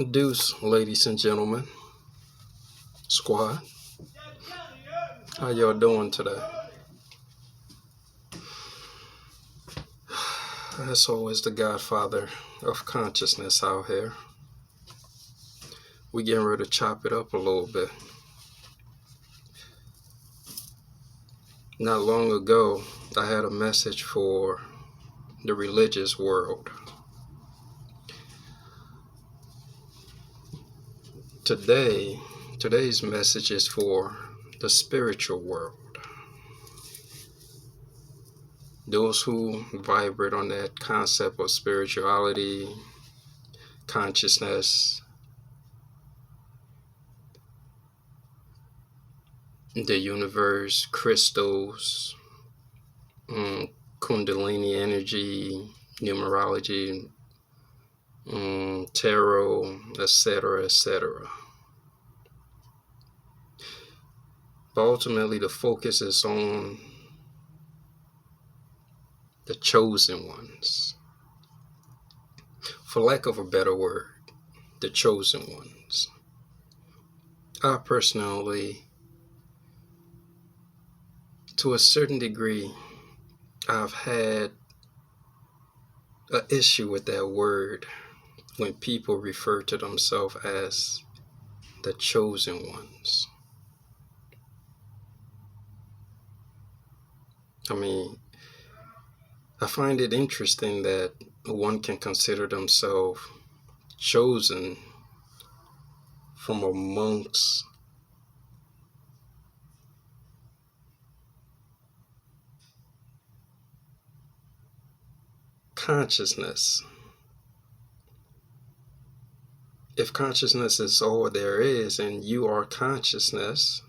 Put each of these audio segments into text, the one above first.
Deuce, ladies and gentlemen, squad, how y'all doing today? As always, the godfather of consciousness out here. We getting ready to chop it up a little bit. Not long ago, I had a message for the religious world. Today's message is for the spiritual world. Those who vibrate on that concept of spirituality, consciousness, the universe, crystals, Kundalini energy, numerology, tarot, etc., etc. But ultimately, the focus is on the chosen ones. For lack of a better word, the chosen ones. I personally, to a certain degree, I've had an issue with that word when people refer to themselves as the chosen ones. I find it interesting that one can consider themselves chosen from amongst consciousness. If consciousness is all there is and you are consciousness,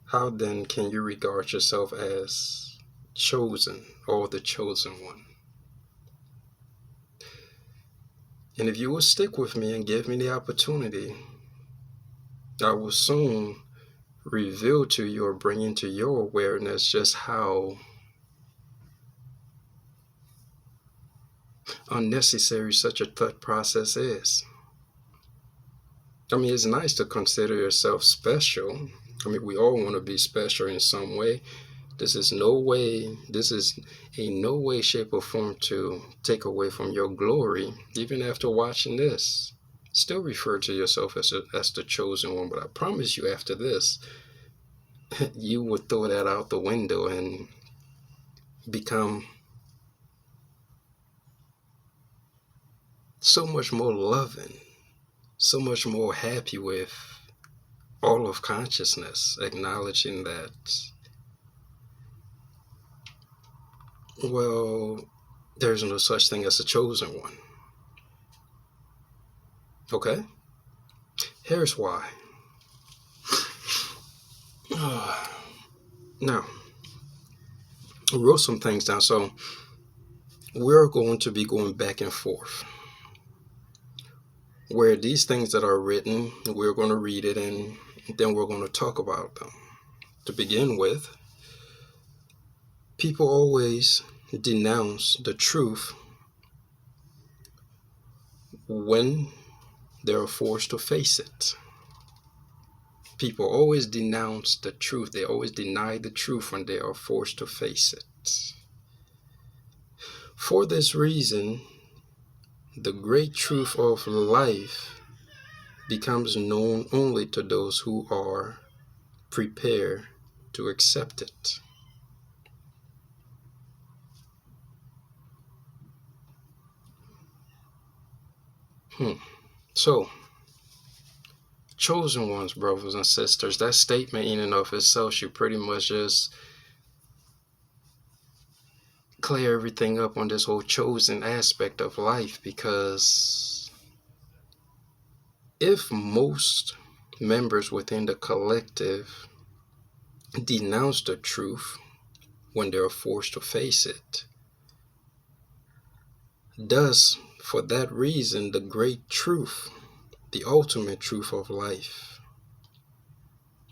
how then can you regard yourself as chosen or the chosen one? And if you will stick with me and give me the opportunity, I will soon reveal to you or bring into your awareness just how unnecessary such a thought process is. It's nice to consider yourself special. We all want to be special in some way. This is in no way, shape, or form to take away from your glory. Even after watching this, still refer to yourself as the chosen one. But I promise you, after this, you would throw that out the window and become so much more loving, so much more happy with all of consciousness, acknowledging that, well, there's no such thing as a chosen one. Okay? Here's why. Now, I wrote some things down, so we're going to be going back and forth. Where these things that are written, we're going to read it and then we're going to talk about them. To begin with, people always denounce the truth when they're forced to face it. People always denounce the truth. They always deny the truth when they are forced to face it. For this reason, the great truth of life becomes known only to those who are prepared to accept it. So, chosen ones, brothers and sisters, that statement in and of itself should pretty much just clear everything up on this whole chosen aspect of life, because if most members within the collective denounce the truth when they're forced to face it, thus, for that reason, the great truth, the ultimate truth of life,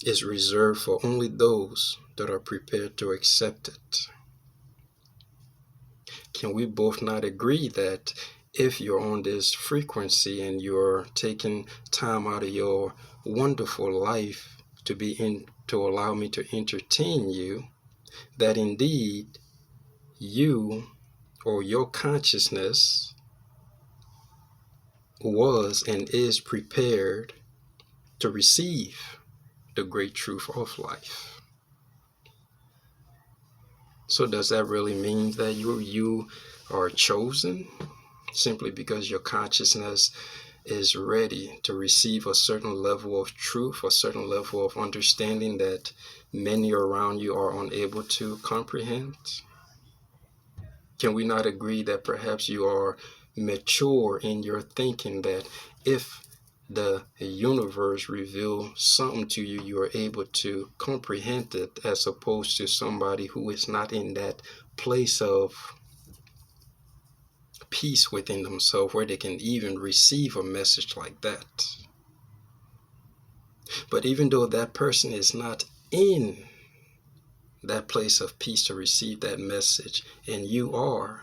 is reserved for only those that are prepared to accept it. Can we both not agree that if you're on this frequency and you're taking time out of your wonderful life to allow me to entertain you, that indeed you or your consciousness was and is prepared to receive the great truth of life. So does that really mean that you are chosen simply because your consciousness is ready to receive a certain level of truth, a certain level of understanding that many around you are unable to comprehend? Can we not agree that perhaps you are mature in your thinking, that if the universe reveals something to you, you are able to comprehend it, as opposed to somebody who is not in that place of peace within themselves where they can even receive a message like that? But even though that person is not in that place of peace to receive that message, and you are,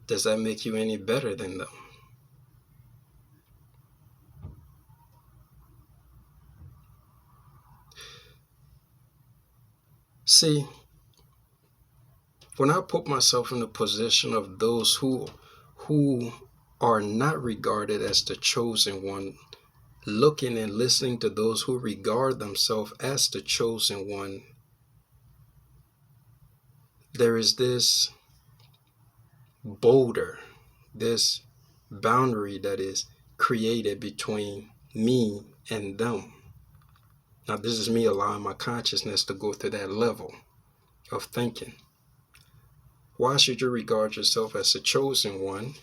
does that make you any better than them? See, when I put myself in the position of those who are not regarded as the chosen one, looking and listening to those who regard themselves as the chosen one, there is this boulder, this boundary that is created between me and them. Now, this is me allowing my consciousness to go through that level of thinking. Why should you regard yourself as the chosen one,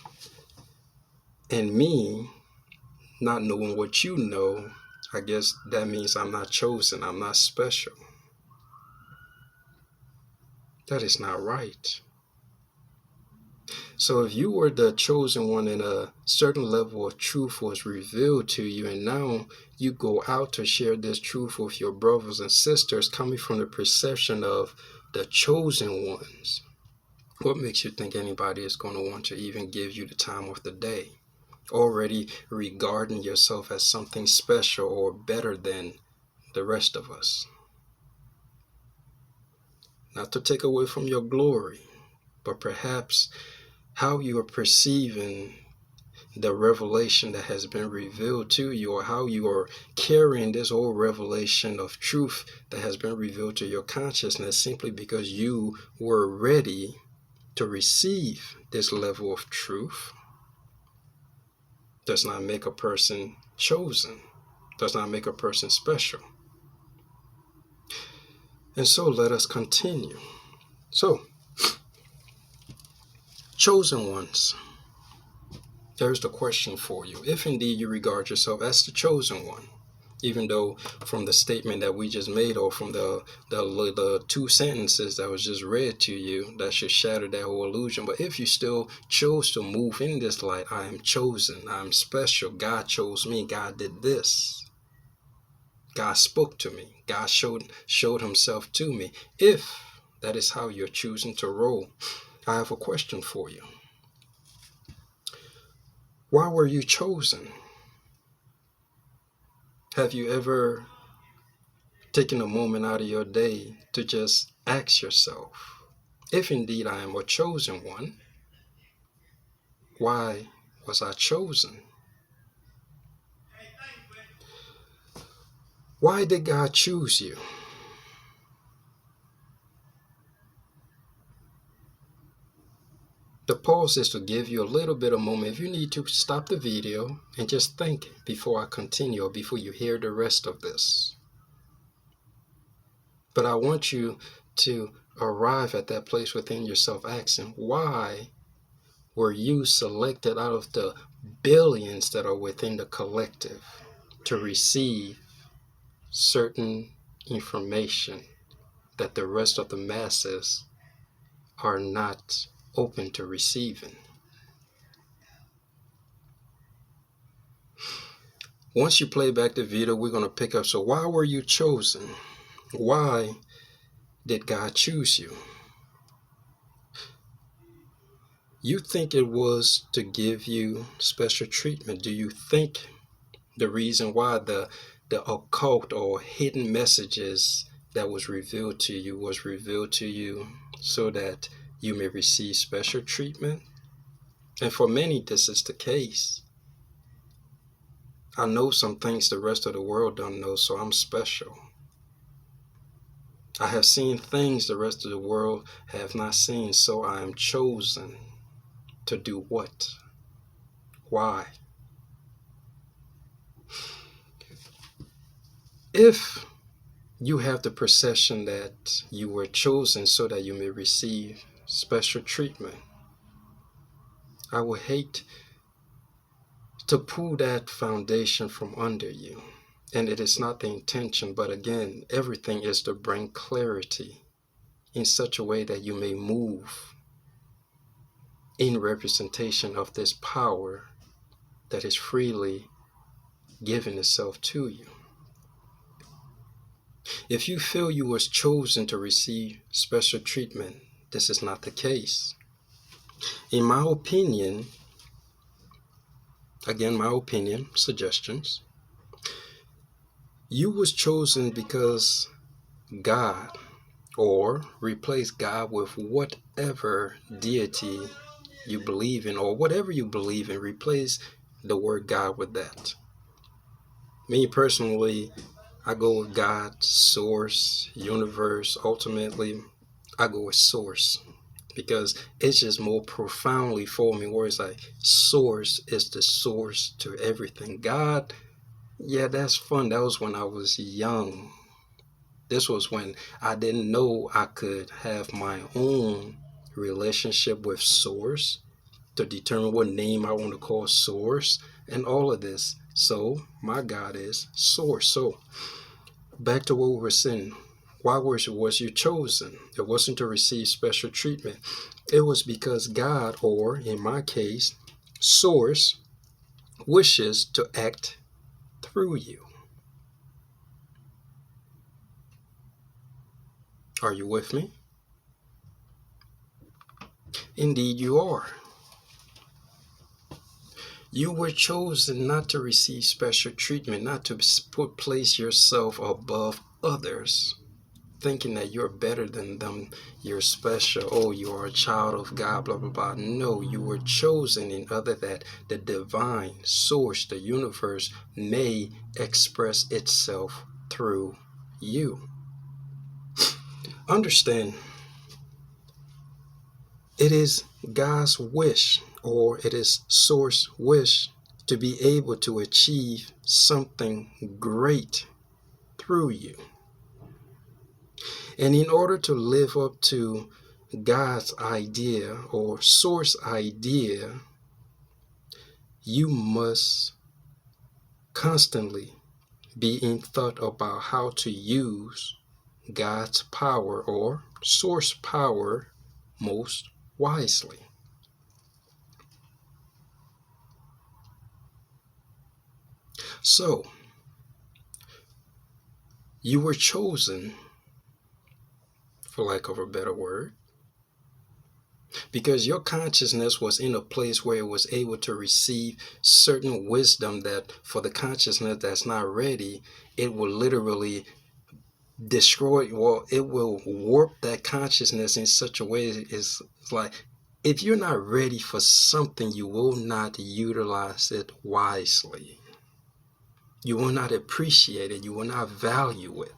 and me not knowing what you know? I guess that means I'm not chosen, I'm not special. That is not right. So if you were the chosen one and a certain level of truth was revealed to you, and now you go out to share this truth with your brothers and sisters coming from the perception of the chosen ones, what makes you think anybody is going to want to even give you the time of the day? Already regarding yourself as something special or better than the rest of us. Not to take away from your glory, but perhaps how you are perceiving the revelation that has been revealed to you, or how you are carrying this whole revelation of truth that has been revealed to your consciousness, simply because you were ready to receive this level of truth, does not make a person chosen, does not make a person special. And so let us continue. So, chosen ones, there's the question for you. If indeed you regard yourself as the chosen one, even though from the statement that we just made, or from the two sentences that was just read to you, that should shatter that whole illusion. But if you still chose to move in this light, I am chosen, I'm special, God chose me, God did this, God spoke to me, God showed himself to me. If that is how you're choosing to roll, I have a question for you. Why were you chosen? Have you ever taken a moment out of your day to just ask yourself, if indeed I am a chosen one, why was I chosen? Why did God choose you? The pause is to give you a little bit of moment. If you need to, stop the video and just think before I continue, or before you hear the rest of this. But I want you to arrive at that place within yourself asking, why were you selected out of the billions that are within the collective to receive certain information that the rest of the masses are not open to receiving? Once you play back the video, we're going to pick up. So why were you chosen? Why did God choose you? You think it was to give you special treatment? Do you think the reason why the occult or hidden messages that was revealed to you so that you may receive special treatment? And for many, this is the case. I know some things the rest of the world don't know, so I'm special. I have seen things the rest of the world have not seen, so I am chosen to do what? Why? If you have the perception that you were chosen so that you may receive special treatment, I would hate to pull that foundation from under you. And it is not the intention, but again, everything is to bring clarity in such a way that you may move in representation of this power that is freely given itself to you. If you feel you was chosen to receive special treatment, this is not the case. In my opinion, again, my opinion, suggestions, you was chosen because God, or replace God with whatever deity you believe in, or whatever you believe in, replace the word God with that. Me personally, I go with God, source, universe. Ultimately, I go with source because it's just more profoundly for me, where it's like source is the source to everything. God, yeah, that's fun. That was when I was young. This was when I didn't know I could have my own relationship with source to determine what name I want to call source and all of this. So my God is source. So back to what we were saying. Why was you chosen? It wasn't to receive special treatment. It was because God, or in my case, source, wishes to act through you. Are you with me? Indeed you are. You were chosen not to receive special treatment, not to place yourself above others, thinking that you're better than them, you're special, oh, you are a child of God, blah, blah, blah. No, you were chosen in order that the divine source, the universe, may express itself through you. Understand, it is God's wish, or it is source wish, to be able to achieve something great through you. And in order to live up to God's idea or source idea, you must constantly be in thought about how to use God's power or source power most wisely. So, you were chosen, for lack of a better word, because your consciousness was in a place where it was able to receive certain wisdom that for the consciousness that's not ready, it will literally destroy, well, it will warp that consciousness in such a way. It's like, if you're not ready for something, you will not utilize it wisely. You will not appreciate it. You will not value it.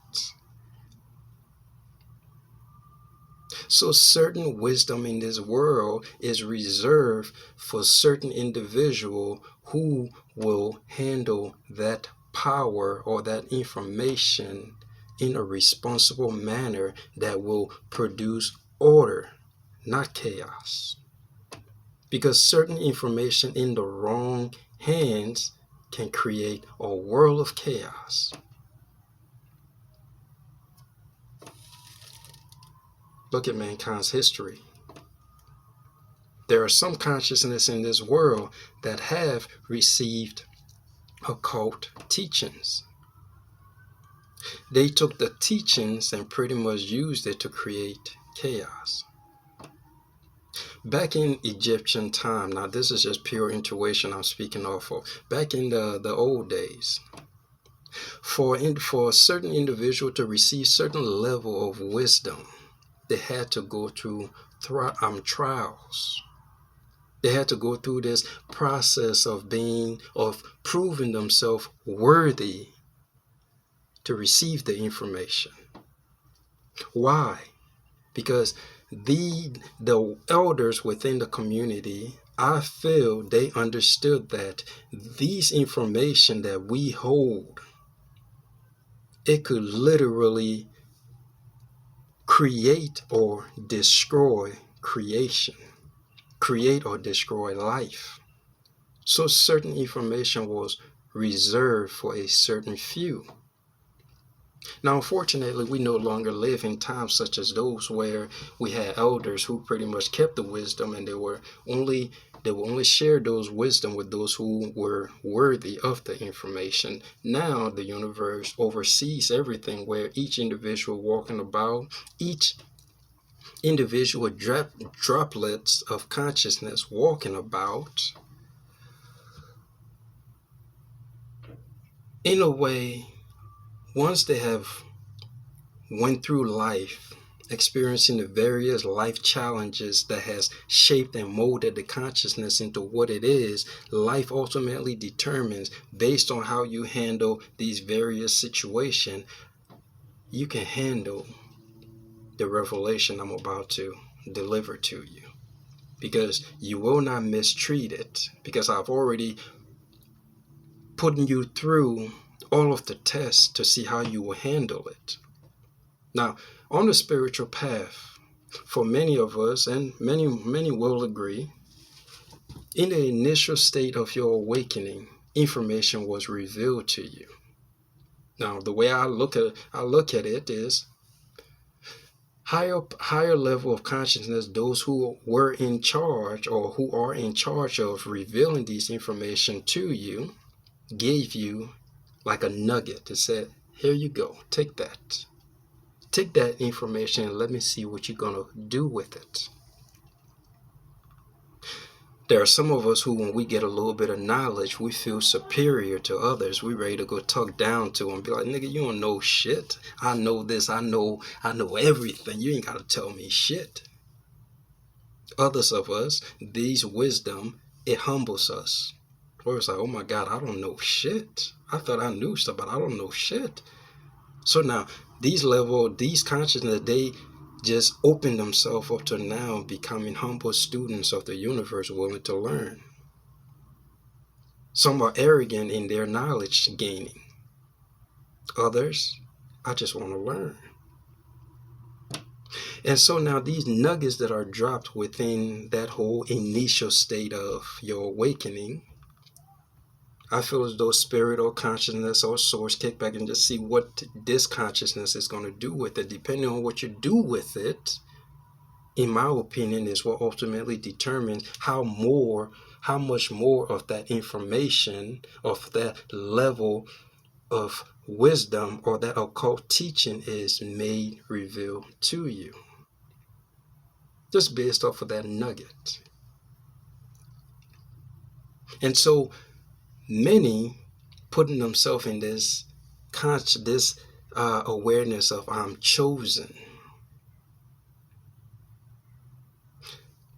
So certain wisdom in this world is reserved for certain individual who will handle that power or that information in a responsible manner that will produce order, not chaos. Because certain information in the wrong hands can create a world of chaos. Look at mankind's history. There are some consciousness in this world that have received occult teachings. They took the teachings and pretty much used it to create chaos. Back in Egyptian time, now this is just pure intuition I'm speaking off of. Back in the old days, for a certain individual to receive certain level of wisdom, they had to go through trials. They had to go through this process of proving themselves worthy to receive the information. Why? Because the elders within the community, I feel they understood that these information that we hold, it could literally create or destroy creation, create or destroy life. So certain information was reserved for a certain few. Now, unfortunately, we no longer live in times such as those where we had elders who pretty much kept the wisdom, and they will only share those wisdom with those who were worthy of the information. Now the universe oversees everything, where each individual walking about, each individual droplets of consciousness walking about, in a way, once they have went through life, experiencing the various life challenges that has shaped and molded the consciousness into what it is, life ultimately determines, based on how you handle these various situations, you can handle the revelation I'm about to deliver to you. Because you will not mistreat it, because I've already put you through all of the tests to see how you will handle it. Now, on the spiritual path, for many of us, and many will agree, in the initial state of your awakening, information was revealed to you. Now, the way I look at it is higher level of consciousness, those who were in charge or who are in charge of revealing these information to you, gave you like a nugget to say, here you go, take that. Take that information and let me see what you're going to do with it. There are some of us who, when we get a little bit of knowledge, we feel superior to others. We're ready to go talk down to them, be like, nigga, you don't know shit. I know this. I know everything. You ain't got to tell me shit. Others of us, these wisdom, it humbles us. Or it's like, oh my God, I don't know shit. I thought I knew stuff, but I don't know shit. So now, these consciousness, they just open themselves up to now becoming humble students of the universe, willing to learn. Some are arrogant in their knowledge gaining. Others, I just want to learn. And so now these nuggets that are dropped within that whole initial state of your awakening, I feel as though spirit or consciousness or source kick back and just see what this consciousness is going to do with it. Depending on what you do with it, in my opinion, is what ultimately determines how much more of that information, of that level of wisdom or that occult teaching is made revealed to you. Just based off of that nugget. And so many putting themselves in this awareness of I'm chosen.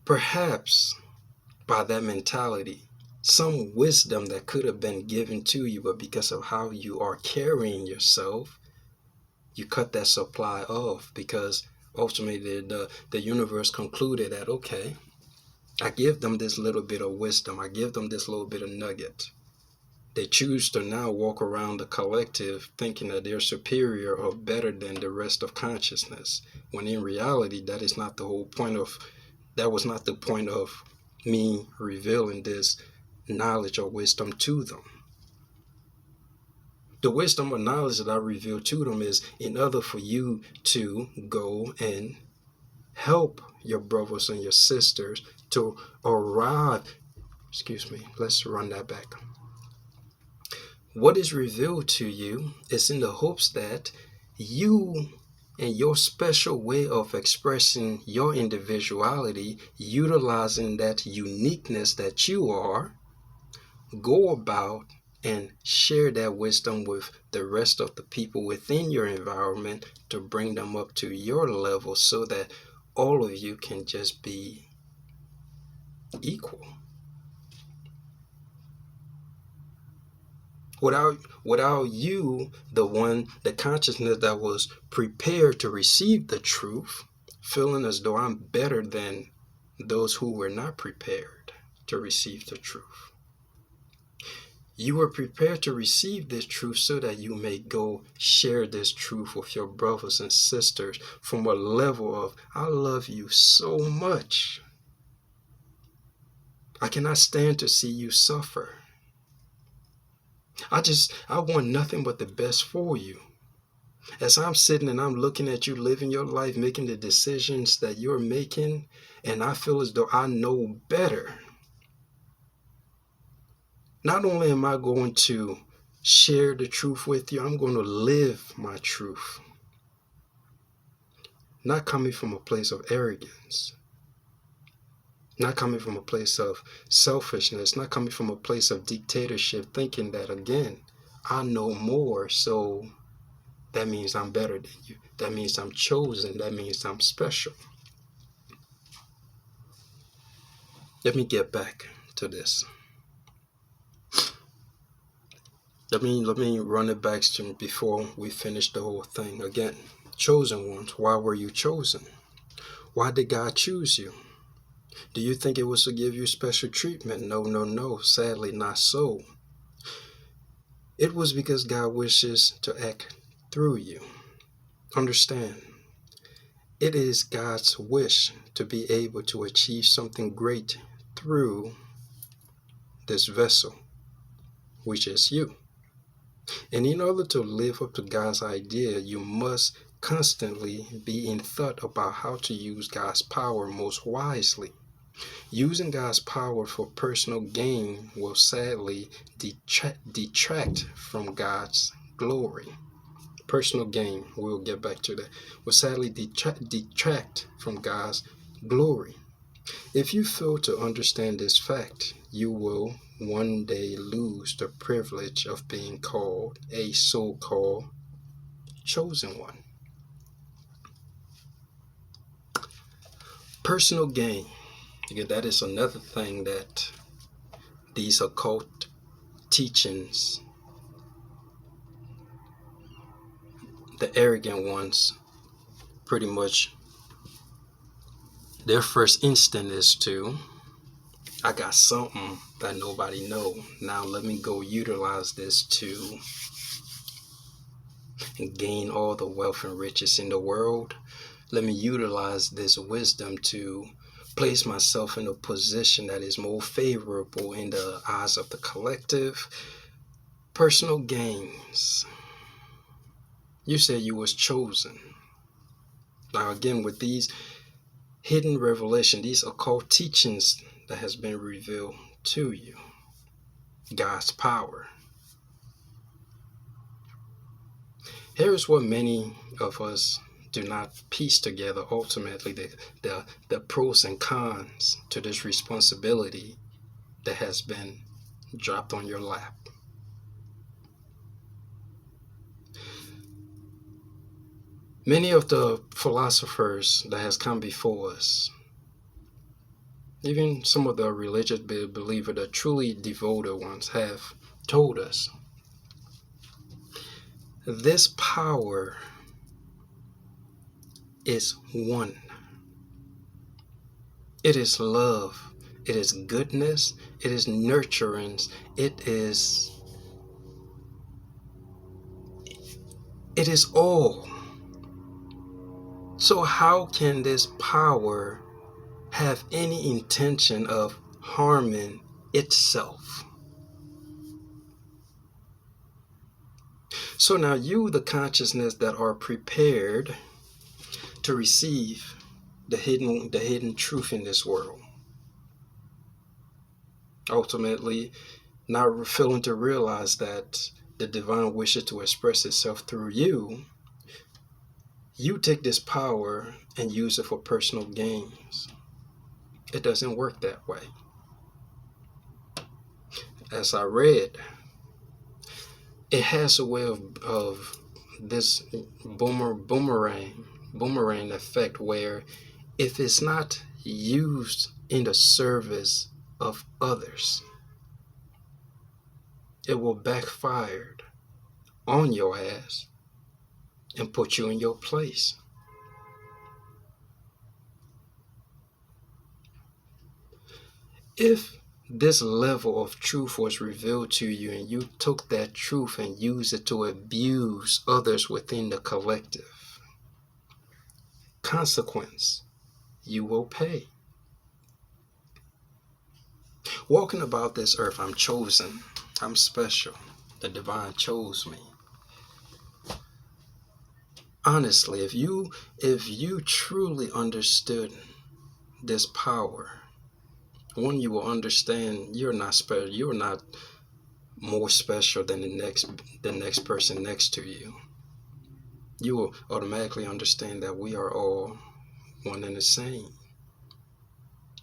Perhaps by that mentality, some wisdom that could have been given to you, but because of how you are carrying yourself, you cut that supply off, because ultimately the universe concluded that, okay, I give them this little bit of wisdom. I give them this little bit of nugget. They choose to now walk around the collective thinking that they're superior or better than the rest of consciousness, when in reality, that was not the point of me revealing this knowledge or wisdom to them. The wisdom or knowledge that I reveal to them is in order for you to go and help your brothers and your sisters to arrive. Let's run that back. What is revealed to you is in the hopes that you and your special way of expressing your individuality, utilizing that uniqueness that you are, go about and share that wisdom with the rest of the people within your environment to bring them up to your level so that all of you can just be equal. Without you, the consciousness that was prepared to receive the truth, feeling as though I'm better than those who were not prepared to receive the truth. You were prepared to receive this truth so that you may go share this truth with your brothers and sisters from a level of, I love you so much. I cannot stand to see you suffer. I want nothing but the best for you. As I'm sitting and I'm looking at you living your life, making the decisions that you're making, and I feel as though I know better. Not only am I going to share the truth with you, I'm going to live my truth. Not coming from a place of arrogance. Not coming from a place of selfishness, not coming from a place of dictatorship, thinking that, again, I know more, so that means I'm better than you. That means I'm chosen. That means I'm special. Let me get back to this. Let me run it back to before we finish the whole thing. Again, chosen ones, why were you chosen? Why did God choose you? Do you think it was to give you special treatment? No. Sadly, not so. It was because God wishes to act through you. Understand, it is God's wish to be able to achieve something great through this vessel, which is you. And in order to live up to God's idea, you must constantly be in thought about how to use God's power most wisely. Using God's power for personal gain will sadly detract from God's glory. Personal gain, we'll get back to that, will sadly detract from God's glory. If you fail to understand this fact, you will one day lose the privilege of being called a so-called chosen one. Personal gain. Again, that is another thing that these occult teachings, the arrogant ones, pretty much their first instinct is to, I got something that nobody know. Now let me go utilize this to gain all the wealth and riches in the world. Let me utilize this wisdom to place myself in a position that is more favorable in the eyes of the collective. Personal gains. You said you was chosen. Now again, with these hidden revelation, these occult teachings that has been revealed to you, God's power. Here is what many of us do not piece together ultimately, the pros and cons to this responsibility that has been dropped on your lap. Many of the philosophers that has come before us, even some of the religious believers, the truly devoted ones, have told us this power is one. It is love. It is goodness. It is nurturance. It is all. So how can this power have any intention of harming itself? So now you, the consciousness that are prepared to receive the hidden truth in this world, ultimately not failing to realize that the divine wishes to express itself through you, you take this power and use it for personal gains. It doesn't work that way. As I read, it has a way of this boomerang effect, where if it's not used in the service of others, it will backfire on your ass and put you in your place. If this level of truth was revealed to you and you took that truth and used it to abuse others within the collective, consequence you will pay. Walking about this earth, I'm chosen. I'm special. The divine chose me. Honestly, if you truly understood this power, one, you will understand you're not special. You're not more special than the next person next to you. You will automatically understand that we are all one and the same.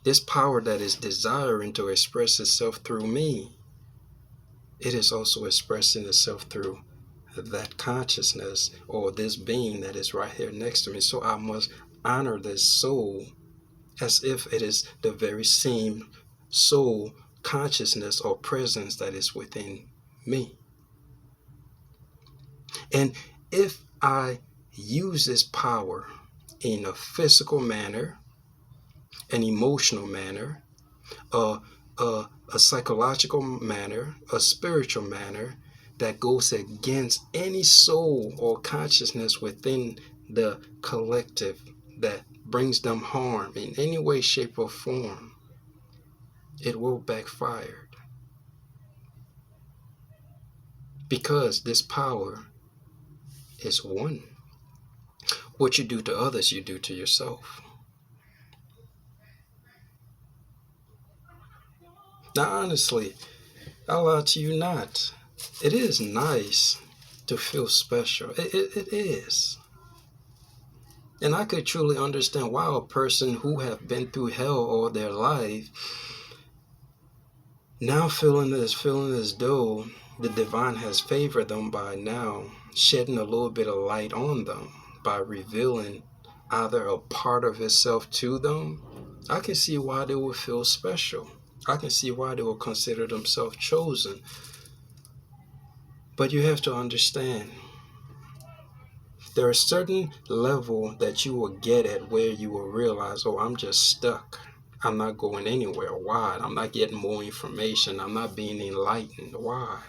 This power that is desiring to express itself through me, it is also expressing itself through that consciousness or this being that is right here next to me. So I must honor this soul as if it is the very same soul consciousness or presence that is within me. And if I use this power in a physical manner, an emotional manner, a psychological manner, a spiritual manner that goes against any soul or consciousness within the collective, that brings them harm in any way, shape, or form, it will backfire. Because this power is one. What you do to others, you do to yourself. Now, honestly, I'll lie to you not. It is nice to feel special. It is. And I could truly understand why a person who have been through hell all their life now feeling as though the divine has favored them by now shedding a little bit of light on them by revealing either a part of itself to them. I can see why they would feel special. I can see why they will consider themselves chosen. But you have to understand, there are certain level that you will get at where you will realize, oh, I'm just stuck. I'm not going anywhere. Why? I'm not getting more information. I'm not being enlightened. Why?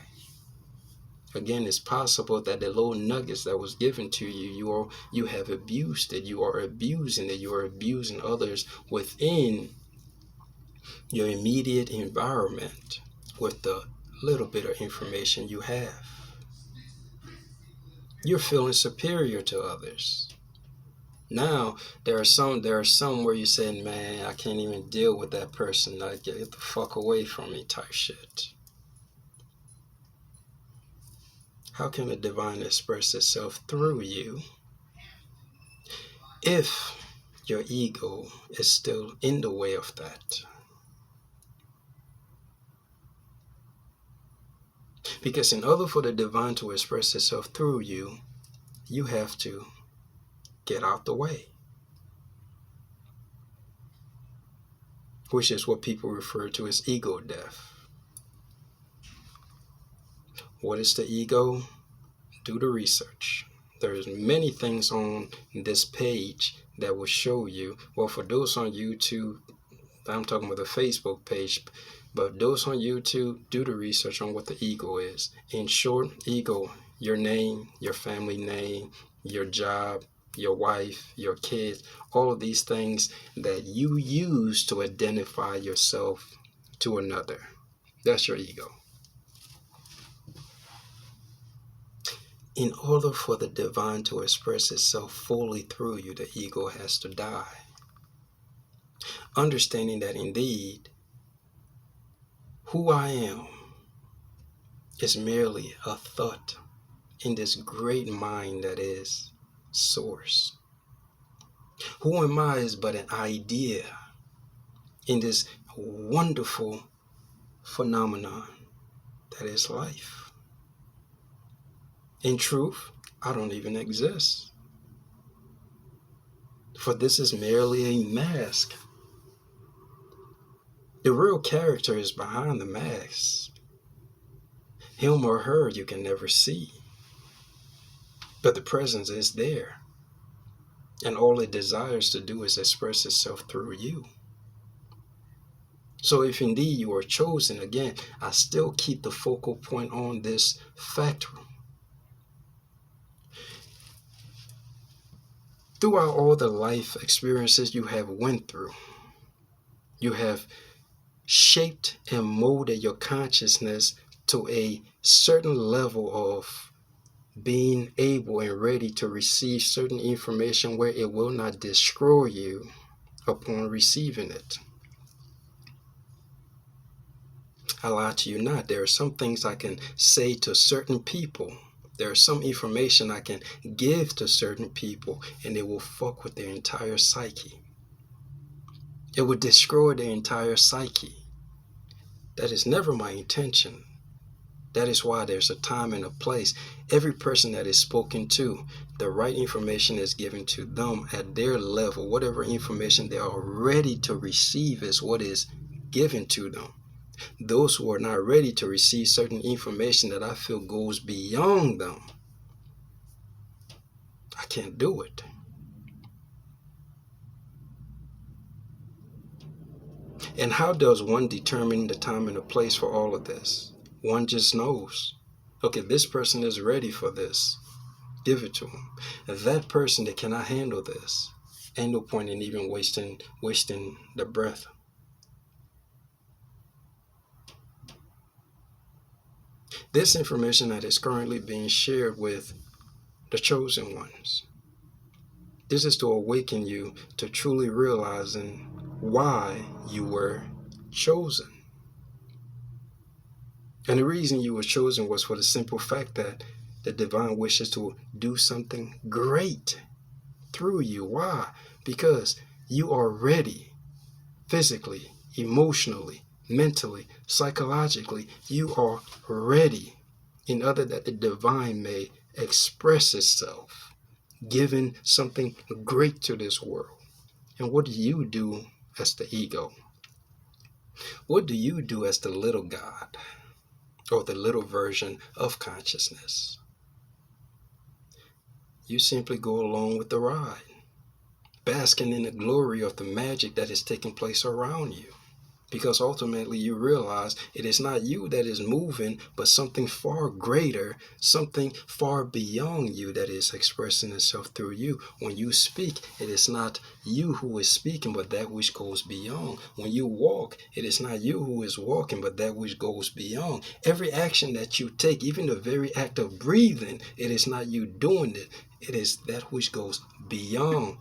Again, it's possible that the little nuggets that was given to you, you have abused it. You are abusing it. You are abusing others within your immediate environment with the little bit of information you have. You're feeling superior to others. Now, there are some where you're saying, man, I can't even deal with that person. Like, get the fuck away from me type shit. How can the divine express itself through you if your ego is still in the way of that? Because in order for the divine to express itself through you, you have to get out the way. Which is what people refer to as ego death. What is the ego? Do the research. There's many things on this page that will show you. Well, for those on YouTube, I'm talking about the Facebook page, but those on YouTube, do the research on what the ego is. In short, ego, your name, your family name, your job, your wife, your kids, all of these things that you use to identify yourself to another. That's your ego. In order for the divine to express itself fully through you, the ego has to die. Understanding that indeed, who I am is merely a thought in this great mind that is source. Who am I is but an idea in this wonderful phenomenon that is life. In truth, I don't even exist. For this is merely a mask. The real character is behind the mask. Him or her you can never see. But the presence is there. And all it desires to do is express itself through you. So if indeed you are chosen, again, I still keep the focal point on this fact. Throughout all the life experiences you have went through, you have shaped and molded your consciousness to a certain level of being able and ready to receive certain information where it will not destroy you upon receiving it. I lie to you not. There are some things I can say to certain people. There is some information I can give to certain people, and it will fuck with their entire psyche. It would destroy their entire psyche. That is never my intention. That is why there's a time and a place. Every person that is spoken to, the right information is given to them at their level. Whatever information they are ready to receive is what is given to them. Those who are not ready to receive certain information that I feel goes beyond them, I can't do it. And how does one determine the time and the place for all of this? One just knows. Okay, this person is ready for this. Give it to them. That person that cannot handle this, ain't no point in even wasting the breath. This information that is currently being shared with the chosen ones, this is to awaken you to truly realizing why you were chosen. And the reason you were chosen was for the simple fact that the divine wishes to do something great through you. Why? Because you are ready physically, emotionally, mentally, psychologically. You are ready in order that the divine may express itself, giving something great to this world. And what do you do as the ego? What do you do as the little God, or the little version of consciousness? You simply go along with the ride, basking in the glory of the magic that is taking place around you. Because ultimately you realize it is not you that is moving, but something far greater, something far beyond you that is expressing itself through you. When you speak, it is not you who is speaking, but that which goes beyond. When you walk, it is not you who is walking, but that which goes beyond. Every action that you take, even the very act of breathing, it is not you doing it. It is that which goes beyond